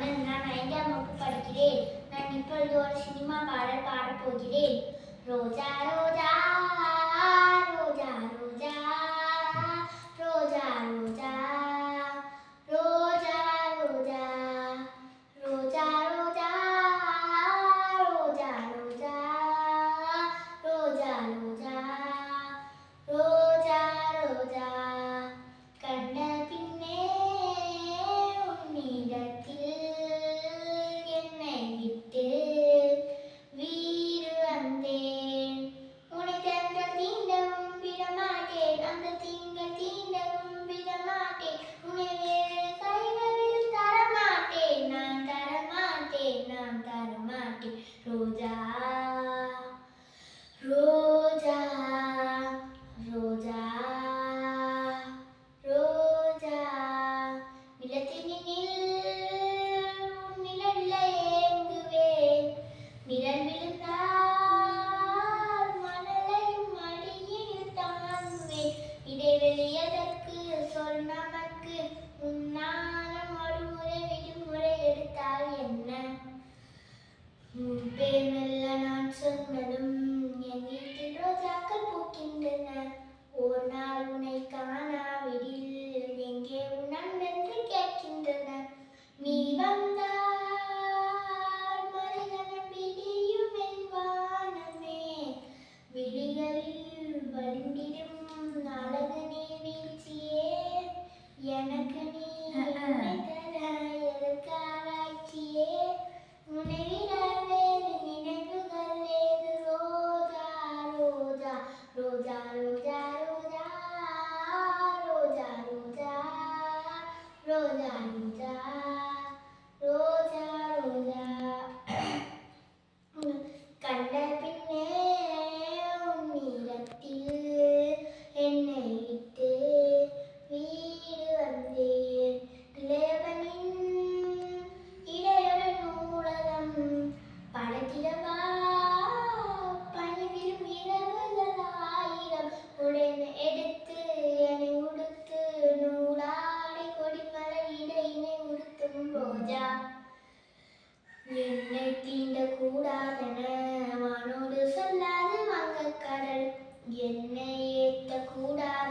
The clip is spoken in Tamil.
கண்ணன். நான் 5ஆம் வகுப்பு படிக்கிறேன். நான் இப்பொழுது ஒரு சினிமா பாடல் பாடப் போகிறேன். ரோஜா ரோஜா ரோஜா ரோஜா ரோஜா ரோஜா ரோஜா ரோஜா ரோஜா ரோஜா ரோஜா ரோஜா ரோஜா ரோஜா ரோஜா ரோஜா கண்ட பின்னே உன்னிடத்தில் என்னை விட்டு வீடு வந்தேன். உன்னை தங்கள் தீண்டவும் விடமாட்டேன், அந்த திங்கள் தீண்டவும் விடமாட்டேன். உன்னை வேறு கைகளில் தரமாட்டேன், நான் தரமாட்டேன், நான் தரமாட்டேன். ரோஜா ரோஜா ரோஜா ரோஜா நிலத்தினில் உன் நிழலில் ஏங்குவேன். நிழல் விழுந்தால் மணலையும் மடியில் தாங்குவேன். இடைவெளி எதற்கு சொல் நமக்கு, உன்னாலும் ஒரு முறை விடுமுறை எடுத்தால் என்ன? உன் பேர் மெல்ல நான் சொன்னதும் என் வீட்டில் ரோஜாக்கள் பூக்கின்றன. ஒரு நாள் உன்னை காணாவிடில் எங்கே உன் நண்பென்று கேட்கின்றன. நீ வந்தால் மனிதனம் விடியும் என் வானமே. விழிகளில் வழிந்திடும் அழகு நீர் வீழ்ச்சியே. எனக்கு நீ தர எதற்காராய்ச்சியே. உன்னை விட வேறு நினைவுகள் ஏது? ரோஜா ரோஜா ரோஜா ரோஜா ரோஜா ரோஜா ரோஜா ரோஜா ரோஜா ரோஜா கண்ட பின்னே உன்னிடத்தில் என்னை விட்டு வீடு வந்தேன். இளையவனின் இடையொரு நூலகம் படைத்திடவா பணிவிலும் இரவுகள் 1000. உடனே எடுத்து என்னை உடுத்து நூலாடை கொடிமலை இடையினை உடுத்தும் ரோஜா. என்னை தீண்ட கூடாதென வானோடு சொல்லாது வங்கக்கடல். என்னை ஏற்ற கூடாது